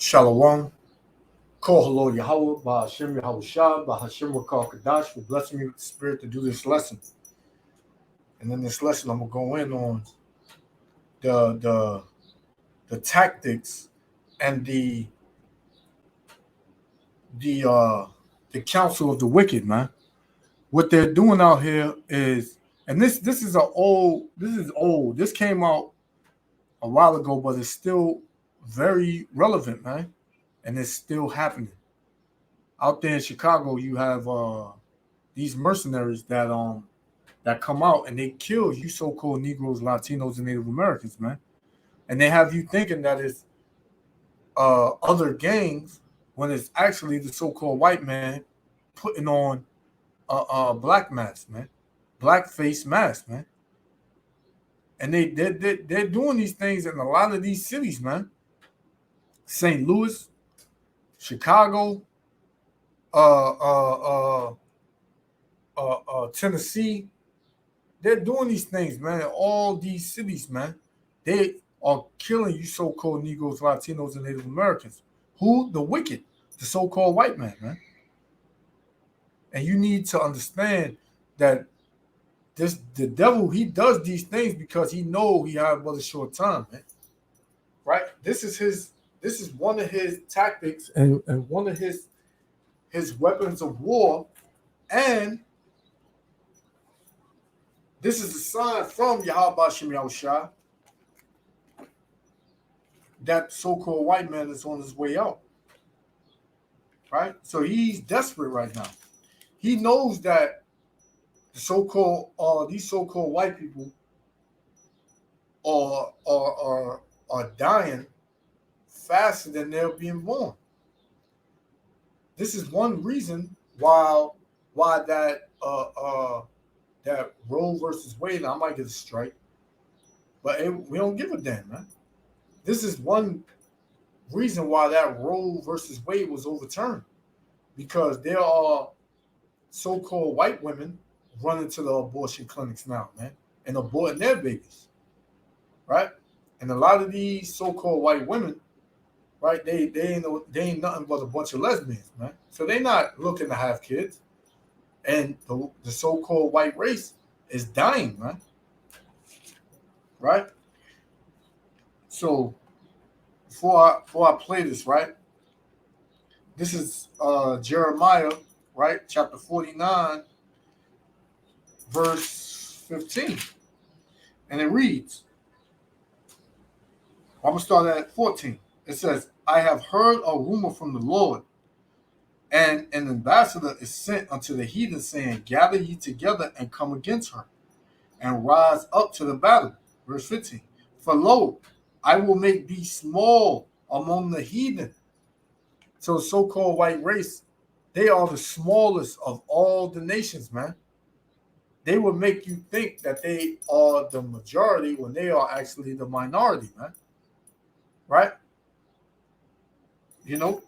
Shalom. Call hello Yahweh, by Hashem Yahweh Shah, by Hashem Rakal Kadash, for blessing me with the spirit to do this lesson. And in this lesson, I'm gonna go in on the the tactics and the counsel of the wicked, man. What they're doing out here is, and this is old. This came out a while ago, but it's still very relevant, man, and it's still happening. Out there in Chicago, you have these mercenaries that come out and they kill you so-called Negroes, Latinos, and Native Americans, man. And they have you thinking that it's other gangs when it's actually the so-called white man putting on a black mask, man, black face mask, man. And they're doing these things in a lot of these cities, man. St. Louis, Chicago, uh, uh, Tennessee. They're doing these things, man. In all these cities, man. They are killing you so-called Negroes, Latinos, and Native Americans. Who? The wicked, the so-called white man, man. And you need to understand that the devil, he does these things because he know he have but a short time, man. Right? This is one of his tactics and one of his weapons of war. And this is a sign from Yahweh Shem Yahushua that so-called white man is on his way out. Right? So he's desperate right now. He knows that the so-called these so-called white people are dying faster than they're being born. This is one reason why that that Roe versus Wade, I might get a strike, but we don't give a damn, man. This is one reason why that Roe versus Wade was overturned, because there are so-called white women running to the abortion clinics now, man, and aborting their babies, right? And a lot of these so-called white women, right, they ain't nothing but a bunch of lesbians, man. So they not looking to have kids, and the so-called white race is dying, man. Right? So before I play this, right? This is Jeremiah, right? Chapter 49, verse 15. And it reads, I'm going to start at 14. It says, I have heard a rumor from the Lord, and an ambassador is sent unto the heathen, saying, gather ye together and come against her, and rise up to the battle. Verse 15. For lo, I will make thee small among the heathen. So so-called white race, they are the smallest of all the nations, man. They will make you think that they are the majority when they are actually the minority, man. Right? You know?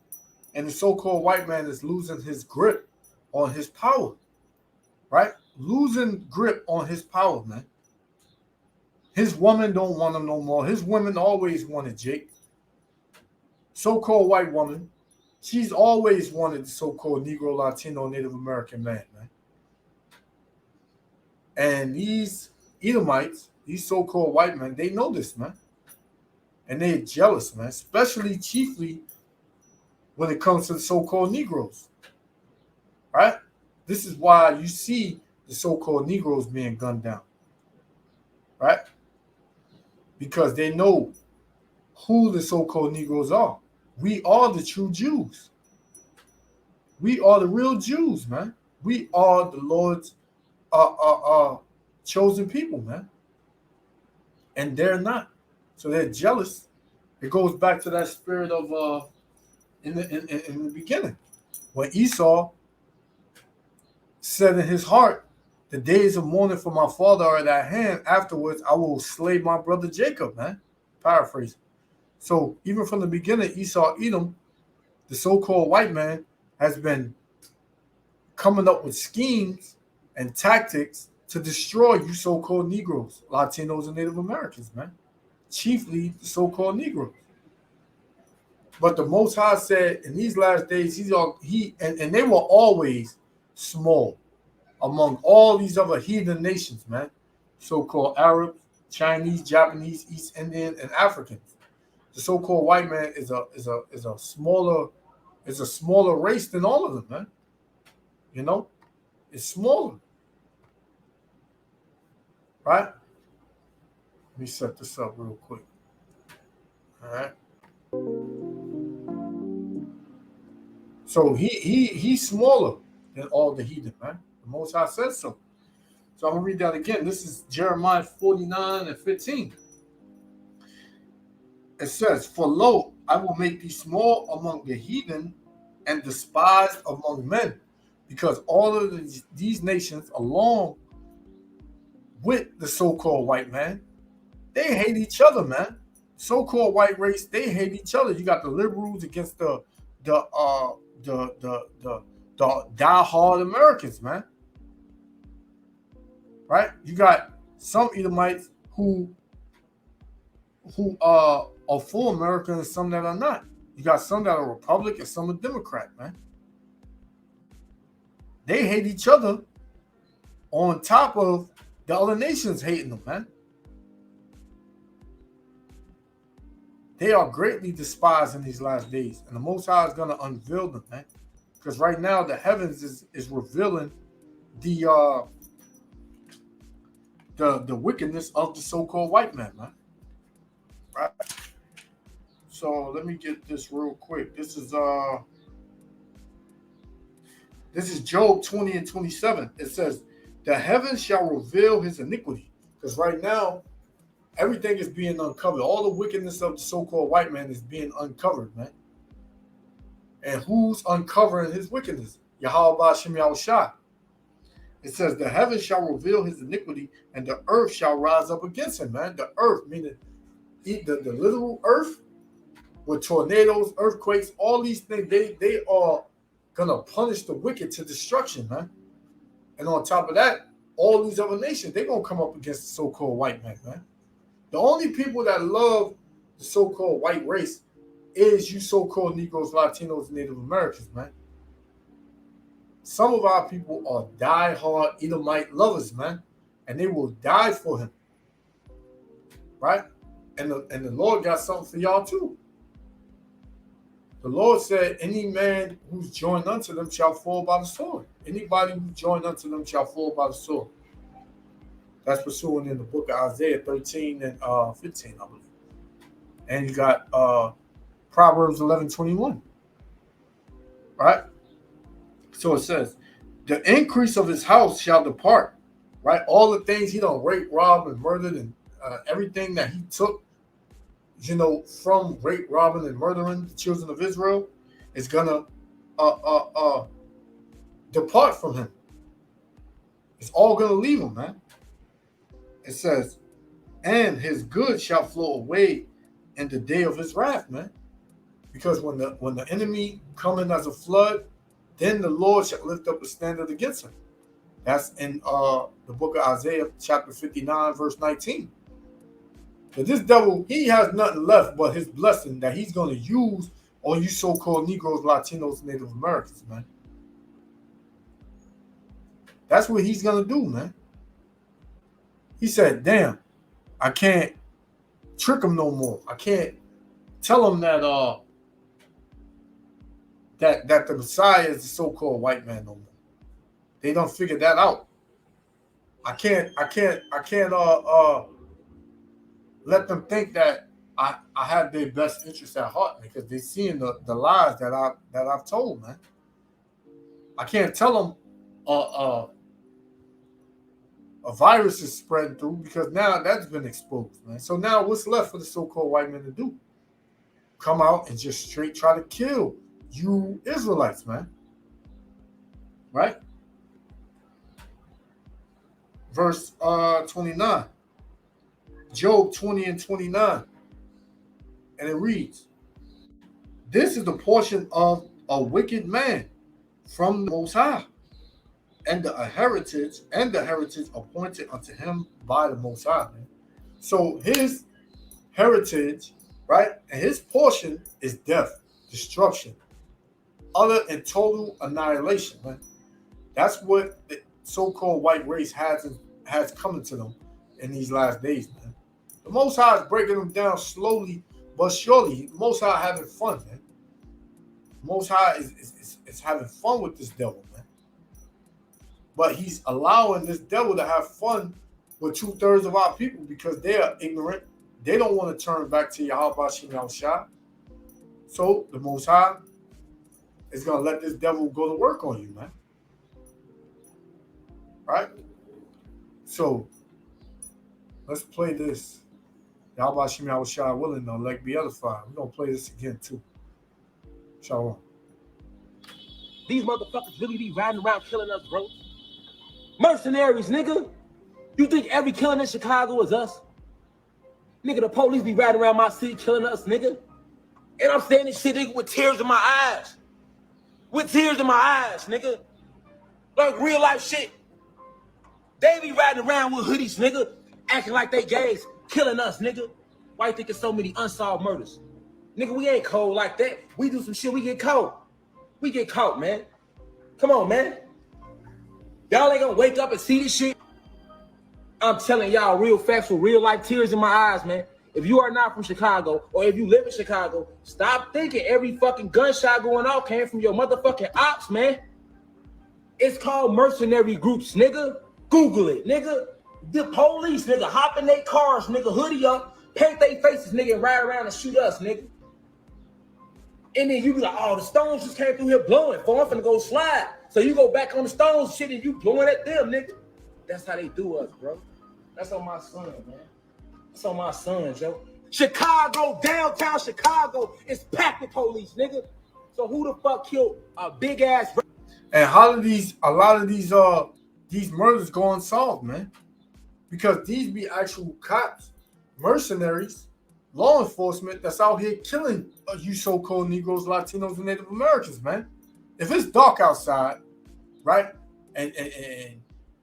And the so-called white man is losing his grip on his power. Right? Losing grip on his power, man. His woman don't want him no more. His women always wanted Jake. So-called white woman, she's always wanted the so-called Negro, Latino, Native American man. And these Edomites, these so-called white men, they know this, man. And they're jealous, man, especially chiefly when it comes to the so-called Negroes. Right? This is why you see the so-called Negroes being gunned down. Right? Because they know who the so-called Negroes are. We are the true Jews. We are the real Jews, man. We are the Lord's chosen people, man. And they're not. So they're jealous. It goes back to that spirit of in the beginning, when Esau said in his heart, the days of mourning for my father are at hand. Afterwards, I will slay my brother Jacob, man. Paraphrasing. So even from the beginning, Esau, Edom, the so-called white man, has been coming up with schemes and tactics to destroy you so-called Negroes, Latinos, and Native Americans, man. Chiefly the so-called Negroes. But the Most High said in these last days, and they were always small among all these other heathen nations, man. So-called Arabs, Chinese, Japanese, East Indian, and Africans. The so-called white man is a smaller race than all of them, man. You know, it's smaller, right? Let me set this up real quick. All right. So he's smaller than all the heathen, man. The Most High says so. So I'm gonna read that again. This is Jeremiah 49:15. It says, "For lo, I will make thee small among the heathen and despised among men, because all of these nations, along with the so-called white man, they hate each other, man. So-called white race, they hate each other. You got the liberals against the die-hard Americans, man. Right? You got some Edomites who are for America and some that are not. You got some that are Republican and some are Democrat, man. They hate each other on top of the other nations hating them, man. They are greatly despised in these last days, and the Most High is going to unveil them, man. Because right now the heavens is revealing the wickedness of the so-called white man, man. Right. So let me get this real quick. This is Job 20:27. It says, "The heavens shall reveal his iniquity," because right now everything is being uncovered. All the wickedness of the so-called white man is being uncovered, man. And who's uncovering his wickedness? Yahweh Shem Yahushua. It says, "The heavens shall reveal his iniquity, and the earth shall rise up against him," man. The earth, meaning the literal earth, with tornadoes, earthquakes, all these things, they are gonna punish the wicked to destruction, man. And on top of that, all these other nations, they're gonna come up against the so-called white man, man. The only people that love the so-called white race is you so-called Negroes, Latinos, Native Americans, man. Some of our people are die-hard Edomite lovers, man, and they will die for him, right? And the Lord got something for y'all too. The Lord said, "Any man who's joined unto them shall fall by the sword." Anybody who joined unto them shall fall by the sword. That's pursuing in the book of Isaiah 13 and 15, I believe. And you got Proverbs 11:21. Right? So it says, "The increase of his house shall depart." Right? All the things he done raped, robbed, and murdered, and everything that he took, from rape, robbing, and murdering the children of Israel is gonna depart from him. It's all gonna leave him, man. It says, "And his good shall flow away in the day of his wrath," man. Because when the enemy come in as a flood, then the Lord shall lift up a standard against him. That's in the book of Isaiah, chapter 59, verse 19. So this devil, he has nothing left but his blessing that he's going to use on you so-called Negroes, Latinos, Native Americans, man. That's what he's going to do, man. He said, "Damn, I can't trick him no more. I can't tell him that that the Messiah is the so-called white man no more. They don't figure that out. I can't let them think that I have their best interests at heart, because they're seeing the lies that I've told, man. I can't tell them a virus is spreading through, because now that's been exposed, man. So now what's left for the so-called white men to do? Come out and just straight try to kill you Israelites, man. Right? Verse 29. Job 20:29. And it reads, "This is the portion of a wicked man from the Most High, and the heritage appointed unto him by the Most High." Man. So his heritage, right, and his portion is death. destruction, utter and total annihilation, man. That's what the so-called white race has coming to them in these last days, man. The Most High is breaking them down slowly but surely. The Most High having fun, man. The Most High is having fun with this devil, man. But he's allowing this devil to have fun with 2/3 of our people because they are ignorant. They don't want to turn back to Yahweh Bashim Yahushua. So the Most High is going to let this devil go to work on you, man. Right? So let's play this. Yahweh Bashim Yahushua willing, though, like be edified. We're going to play this again, too. Shalom. These motherfuckers really be riding around killing us, bro. Mercenaries, nigga. You think every killing in Chicago is us? Nigga, the police be riding around my city killing us, nigga. And I'm saying this shit, nigga, with tears in my eyes. With tears in my eyes, nigga. Like real life shit. They be riding around with hoodies, nigga, acting like they gays, killing us, nigga. Why you think there's so many unsolved murders? Nigga, we ain't cold like that. We do some shit, we get caught. We get caught, man. Come on, man. Y'all ain't gonna wake up and see this shit. I'm telling y'all real facts with real life tears in my eyes, man. If you are not from Chicago, or if you live in Chicago, stop thinking every fucking gunshot going off came from your motherfucking ops, man. It's called mercenary groups, nigga. Google it, nigga. The police, nigga, hop in their cars, nigga, hoodie up, paint their faces, nigga, and ride around and shoot us, nigga. And then you be like, oh, the stones just came through here blowing, so I'm finna go slide. So you go back on the stones shit and you blowing at them, nigga. That's how they do us, bro. That's on my son, man. That's on my son, Joe. Chicago, downtown Chicago is packed with police, nigga. So who the fuck killed a big ass? And how do a lot of these murders go unsolved, man? Because these be actual cops, mercenaries, law enforcement that's out here killing you so-called Negroes, Latinos, and Native Americans, man. If it's dark outside, right, and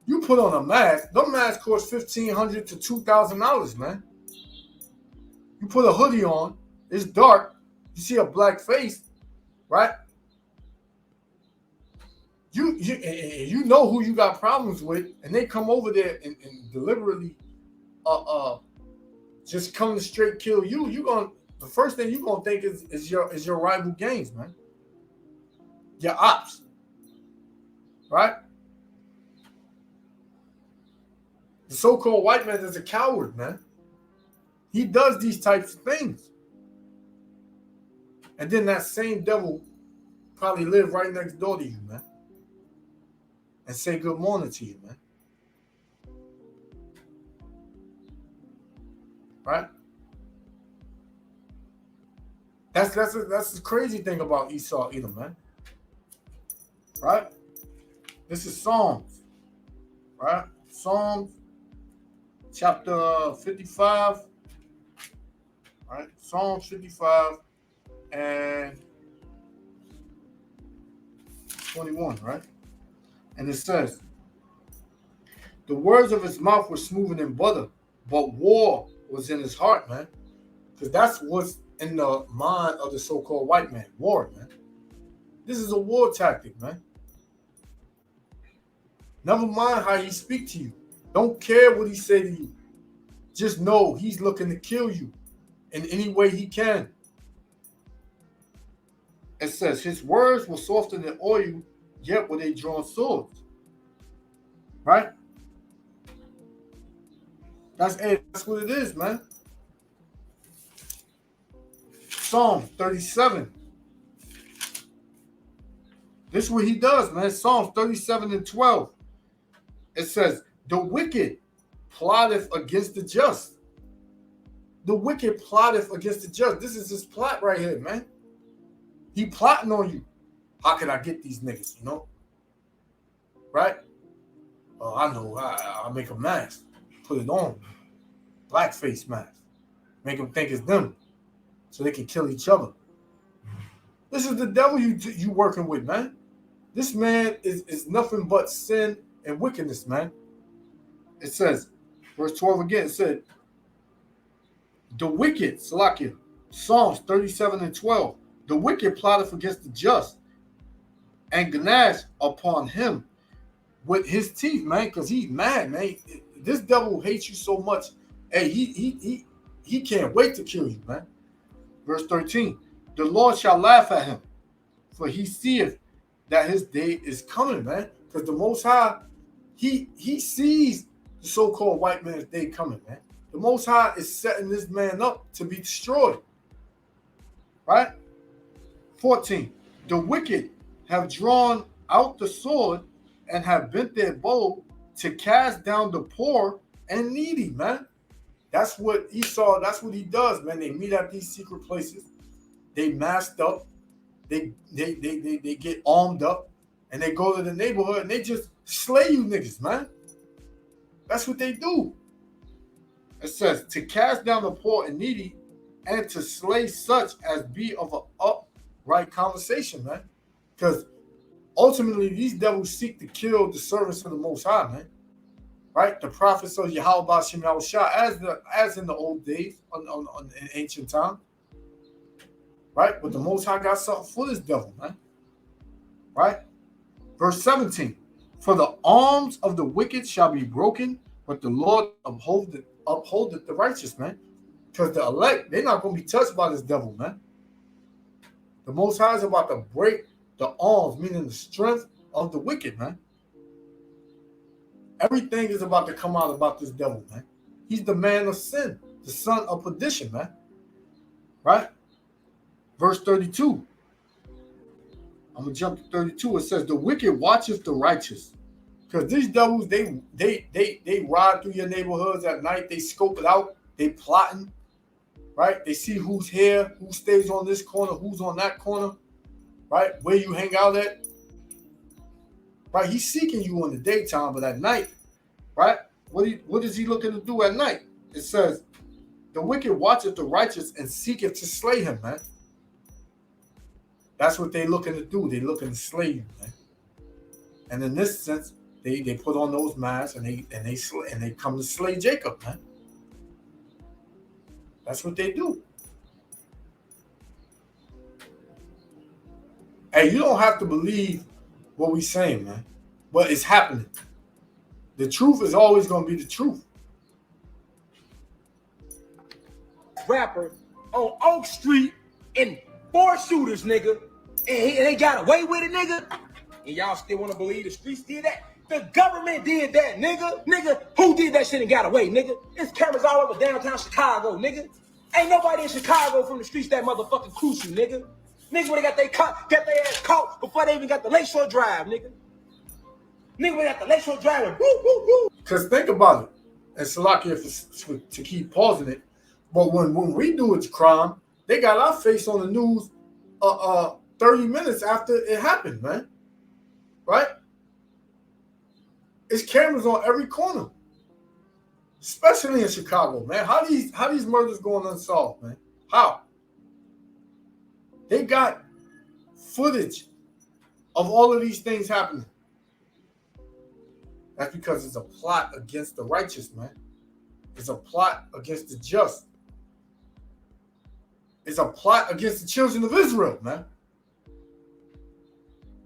you put on a mask, those masks cost $1,500 to $2,000, man. You put a hoodie on, it's dark, you see a black face, right? You know who you got problems with, and they come over there and deliberately just come to straight kill you. The first thing you gonna think is your rival gangs, man. Your ops. Right? The so-called white man is a coward, man. He does these types of things. And then that same devil probably live right next door to you, man. And say good morning to you, man. Right? That's the crazy thing about Esau Edom, man. Right? This is Psalms. Right? Psalms chapter 55. Right? Psalms 55 and 21, right? And it says, the words of his mouth were smoother than butter, but war was in his heart, man. Because that's what's in the mind of the so-called white man. War, man. This is a war tactic, man. Never mind how he speak to you. Don't care what he say to you. Just know he's looking to kill you in any way he can. It says, his words were softer than oil, yet were they drawn swords. Right? That's what it is, man. Psalm 37. This is what he does, man. Psalm 37 and 12. It says, the wicked plotteth against the just. The wicked plotteth against the just. This is his plot right here, man. He plotting on you. How can I get these niggas, you know? Right? Oh, I know. I'll make a mask. Put it on. Blackface mask. Make them think it's them. So they can kill each other. This is the devil you working with, man. This man is nothing but sin and wickedness, man. It says, verse 12 again, it said, the wicked, Salakia, Psalms 37 and 12. The wicked plotteth against the just and gnash upon him with his teeth, man, because he's mad, man. This devil hates you so much. Hey, he can't wait to kill you, man. Verse 13, the Lord shall laugh at him, for he seeth that his day is coming, man. Because the Most High, he sees the so-called white man's day coming, man. The Most High is setting this man up to be destroyed. Right? 14, the wicked have drawn out the sword and have bent their bow to cast down the poor and needy, man. That's what Esau, that's what he does, man. They meet at these secret places. They masked up. They get armed up, and they go to the neighborhood and they just slay you niggas, man. That's what they do. It says to cast down the poor and needy and to slay such as be of an upright conversation, man. Because ultimately these devils seek to kill the servants of the Most High, man. Right? The prophets of Yahweh Shem Yahushua, as in the old days, in ancient time. Right? But the Most High got something for this devil, man. Right? Verse 17. For the arms of the wicked shall be broken, but the Lord upholdeth the righteous, man. Because the elect, they're not going to be touched by this devil, man. The Most High is about to break the arms, meaning the strength of the wicked, man. Everything is about to come out about this devil, man. He's the man of sin, the son of perdition, man. Right? Verse 32. I'm going to jump to 32. It says, the wicked watcheth the righteous. Because these devils, they ride through your neighborhoods at night. They scope it out. They plotting. Right? They see who's here, who stays on this corner, who's on that corner. Right? Where you hang out at. Right? He's seeking you in the daytime, but at night, right? What is he looking to do at night? It says, the wicked watcheth the righteous and seeketh to slay him, man. That's what they looking to do. They looking to slay you, man. And in this sense, they put on those masks and they come to slay Jacob, man. That's what they do. Hey, you don't have to believe what we saying, man. But it's happening. The truth is always going to be the truth. Rapper on Oak Street and 4 shooters, nigga. And they got away with it, nigga. And y'all still want to believe the streets did that? The government did that, nigga. Nigga, who did that shit and got away, nigga? There's cameras all over downtown Chicago, nigga. Ain't nobody in Chicago from the streets that motherfucking crucial, nigga. Niggas when they got their ass caught before they even got the Lakeshore Drive, nigga. Nigga when they got the Lakeshore Drive and woo, woo, woo. Because think about it. And Salakia to keep pausing it. But when we do its crime, they got our face on the news 30 minutes after it happened, man. Right? It's cameras on every corner. Especially in Chicago, man. How these murders going unsolved, man? How? They got footage of all of these things happening. That's because it's a plot against the righteous, man. It's a plot against the just. It's a plot against the children of Israel, man.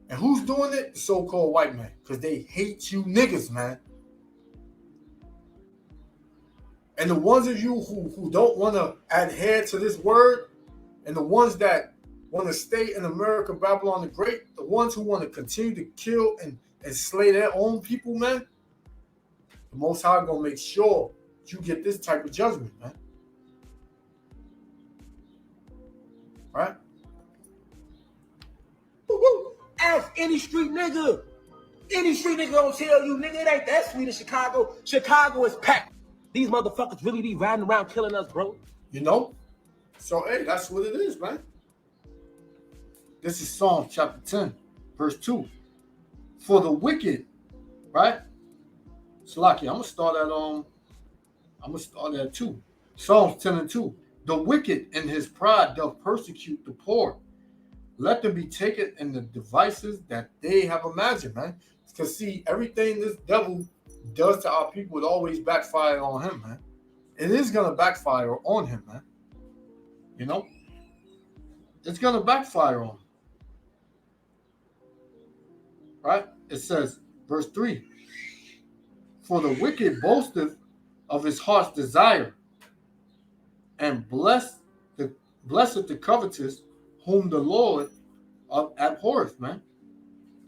And who's doing it? The so-called white man. Because they hate you niggas, man. And the ones of you who don't want to adhere to this word, and the ones that want to stay in America, Babylon the Great, the ones who want to continue to kill and slay their own people, man, the Most High gonna make sure you get this type of judgment, man. Right? Ask any street nigga. Any street nigga gonna tell you, nigga, it ain't that sweet in Chicago. Chicago is packed. These motherfuckers really be riding around killing us, bro. You know? So, hey, that's what it is, man. This is Psalm chapter 10, verse 2. For the wicked, right? Salaki, I'm gonna start at 2. Psalms 10 and 2. The wicked in his pride doth persecute the poor. Let them be taken in the devices that they have imagined, man. Because see, everything this devil does to our people would always backfire on him, man. It is gonna backfire on him, man. You know? it's going to backfire on him. Right? It says, verse 3, for the wicked boasteth of his heart's desire, and blesseth the covetous, whom the Lord abhorreth, man.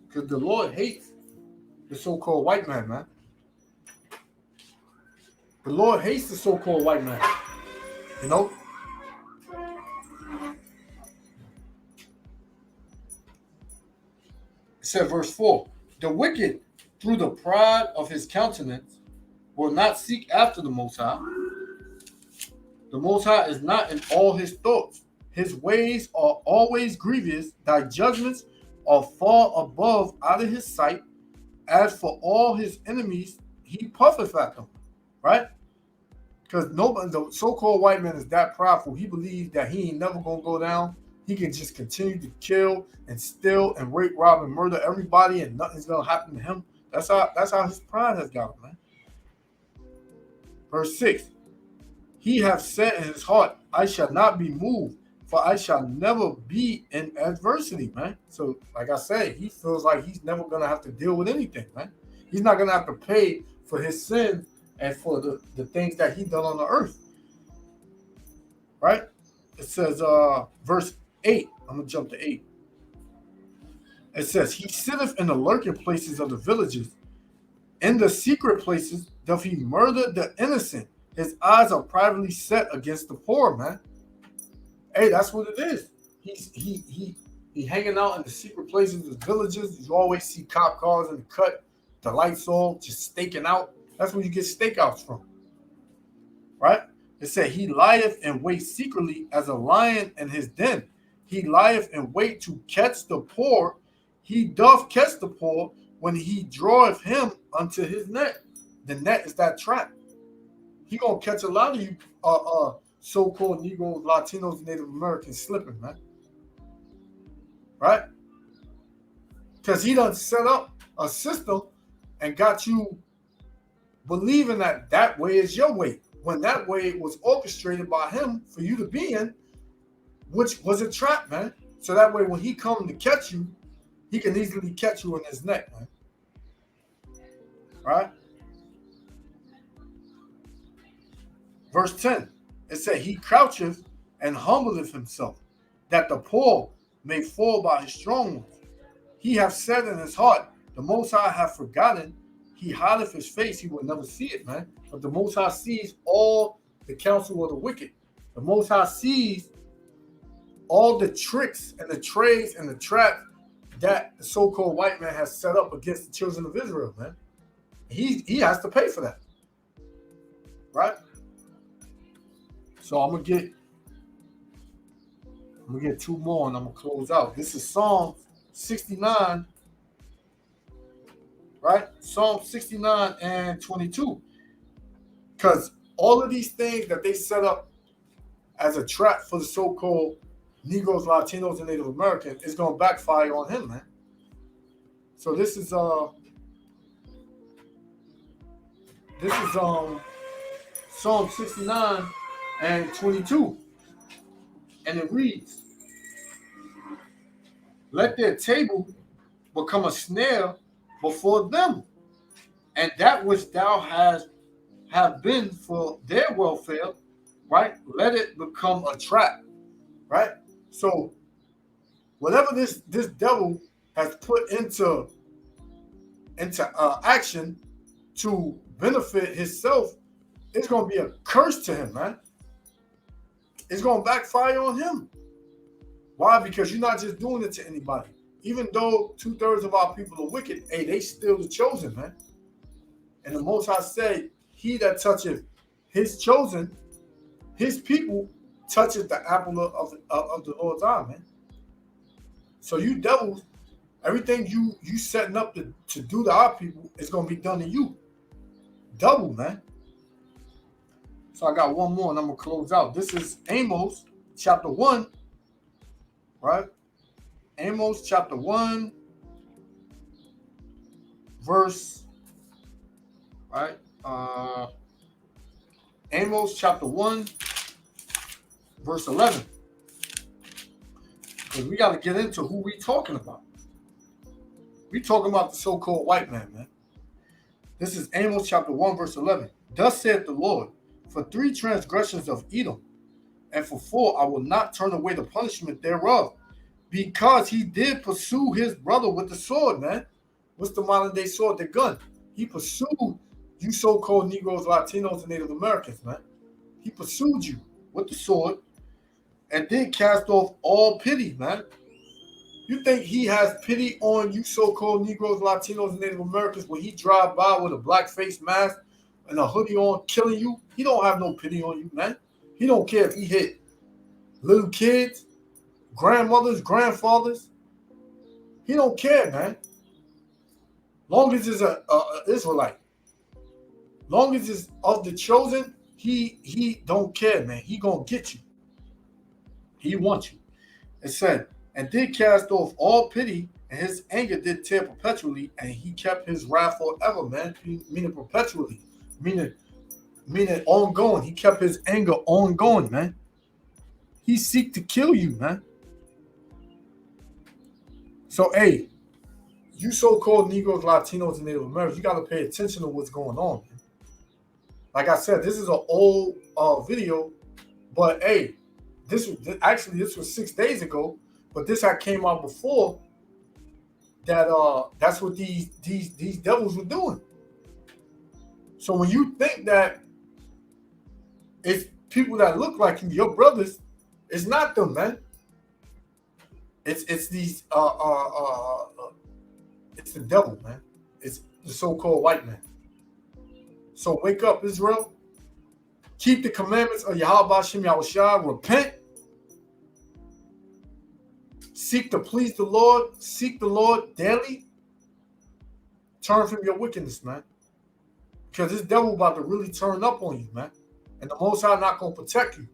Because the Lord hates the so-called white man, man. The Lord hates the so-called white man. You know? It said, verse 4, the wicked, through the pride of his countenance, will not seek after the Most High. The Most High is not in all his thoughts. His ways are always grievous. Thy judgments are far above out of his sight. As for all his enemies, he puffeth at them. Right? Because nobody, the so-called white man is that prideful. He believes that he ain't never gonna go down. He can just continue to kill and steal and rape, rob, and murder everybody, and nothing's gonna happen to him. That's how his pride has got him, man. Verse 6. He hath said in his heart, I shall not be moved, for I shall never be in adversity, man. So, like I said, he feels like he's never gonna have to deal with anything, man. He's not gonna have to pay for his sins and for the things that he done on the earth. Right? It says, verse 8. I'm going to jump to 8. It says, he sitteth in the lurking places of the villages. In the secret places doth he murder the innocent. His eyes are privately set against the poor, man. Hey, that's what it is. He hanging out in the secret places of the villages. You always see cop cars in the cut, the lights off, just staking out. That's where you get stakeouts from. Right? It said, he lieth in wait secretly as a lion in his den. He lieth in wait to catch the poor. He doth catch the poor when he draweth him unto his net. The net is that trap. He gonna catch a lot of you so-called Negroes, Latinos, Native Americans slipping, man. Right? Because he done set up a system and got you believing that way is your way, when that way was orchestrated by him for you to be in, which was a trap, man. So that way when he come to catch you, he can easily catch you in his neck, man. Right? Verse 10, it said, he croucheth and humbleth himself, that the poor may fall by his strong ones. He hath said in his heart, the Most High hath forgotten. He hideth his face, he will never see it, man. But the Most High sees all the counsel of the wicked. The Most High sees all the tricks and the trades and the traps that the so-called white man has set up against the children of Israel, man. He has to pay for that. Right? So I'm gonna get two more and I'm gonna close out. This is Psalm 69. Right? Psalm 69 and 22. Because all of these things that they set up as a trap for the so-called Negroes, Latinos, and Native Americans is going to backfire on him, man. So this is Psalm 69 and 22. And it reads, let their table become a snare before them, and that which thou have been for their welfare, right? Let it become a trap, right? So whatever this devil has put into action to benefit himself, it's going to be a curse to him, man. It's going to backfire on him. Why? Because you're not just doing it to anybody. Even though 2/3 of our people are wicked, hey, they still the chosen, man. And the Most High said, he that toucheth his chosen, his people, toucheth the apple of the Lord's eye, man. So you devils, everything you setting up to do to our people is going to be done to you. Double, man. So I got one more and I'm going to close out. This is Amos chapter 1, right? Amos chapter 1, verse, right? Amos chapter 1, verse 11. Because we got to get into who we talking about. We talking about the so-called white man, man. This is Amos chapter 1, verse 11. Thus saith the Lord, for 3 transgressions of Edom, and for 4 I will not turn away the punishment thereof, because he did pursue his brother with the sword, man. What's the modern day sword? The gun. He pursued you so-called Negroes, Latinos, and Native Americans, man. He pursued you with the sword and did cast off all pity, man. You think he has pity on you so-called Negroes, Latinos, and Native Americans when he drive by with a black face mask and a hoodie on killing you? He don't have no pity on you, man. He don't care if he hit little kids, grandmothers, grandfathers. He don't care, man. Long as it's a Israelite. Long as it's of the chosen, he don't care, man. He gonna get you. He wants you. It said, and did cast off all pity, and his anger did tear perpetually, and he kept his wrath forever, man. Meaning perpetually. Meaning ongoing. He kept his anger ongoing, man. He seek to kill you, man. So, hey, you so-called Negroes, Latinos, and Native Americans, you got to pay attention to what's going on, man. Like I said, this is an old video, but hey, this was 6 days ago, but this had came out before that. That's what these devils were doing. So when you think that it's people that look like you, your brothers, it's not them, man. It's these it's the devil, man. It's the so-called white man. So wake up, Israel. Keep the commandments of Yahweh Hashem Yahushua. Repent. Seek to please the Lord. Seek the Lord daily. Turn from your wickedness, man. Because this devil about to really turn up on you, man. And the Most High not going to protect you.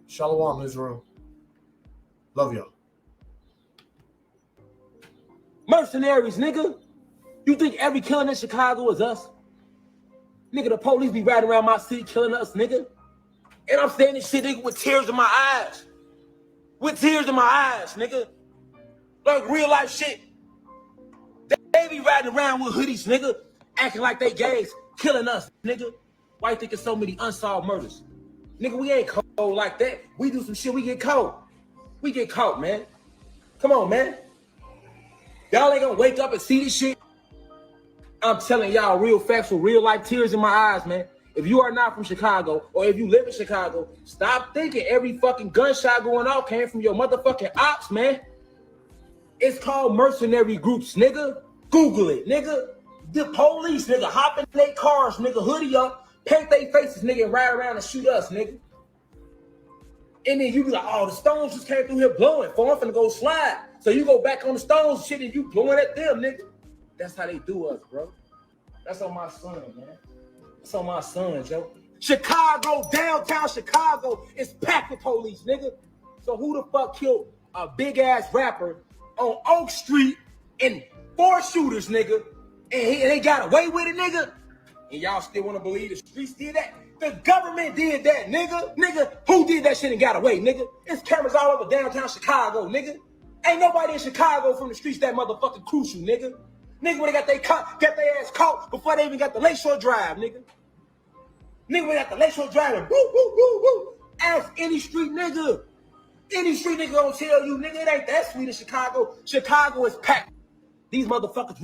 Shalom, Israel. Love y'all. Mercenaries, nigga. You think every killing in Chicago is us? Nigga, the police be riding around my city killing us, nigga. And I'm saying this shit, nigga, with tears in my eyes. With tears in my eyes, nigga. Like real life shit. They be riding around with hoodies, nigga, acting like they gays, killing us, nigga. Why you think there's so many unsolved murders? Nigga, we ain't cold like that. We do some shit, we get caught. We get caught, man. Come on, man. Y'all ain't gonna wake up and see this shit. I'm telling y'all real facts with real life tears in my eyes, man. If you are not from Chicago, or if you live in Chicago, stop thinking every fucking gunshot going off came from your motherfucking ops, man. It's called mercenary groups, nigga. Google it, nigga. The police, nigga, hop in their cars, nigga, hoodie up, paint their faces, nigga, and ride around and shoot us, nigga. And then you be like, oh, the stones just came through here blowing, so I'm finna go slide. So you go back on the stones shit and you blowing at them, nigga. That's how they do us, bro. That's on my son, man. That's on my son, Joe. Chicago, downtown Chicago is packed with police, nigga. So who the fuck killed a big-ass rapper on Oak Street and 4 shooters, nigga, and they got away with it, nigga? And y'all still want to believe the streets did that? The government did that, nigga. Nigga, who did that shit and got away, nigga? It's cameras all over downtown Chicago, nigga. Ain't nobody in Chicago from the streets that motherfucking crucial, nigga. Nigga, when they got their ass caught before they even got the Lakeshore Drive, nigga. Nigga, when they got the Lakeshore Drive and woo, woo, woo, woo. Ask any street nigga. Any street nigga gonna tell you, nigga, it ain't that sweet in Chicago. Chicago is packed. These motherfuckers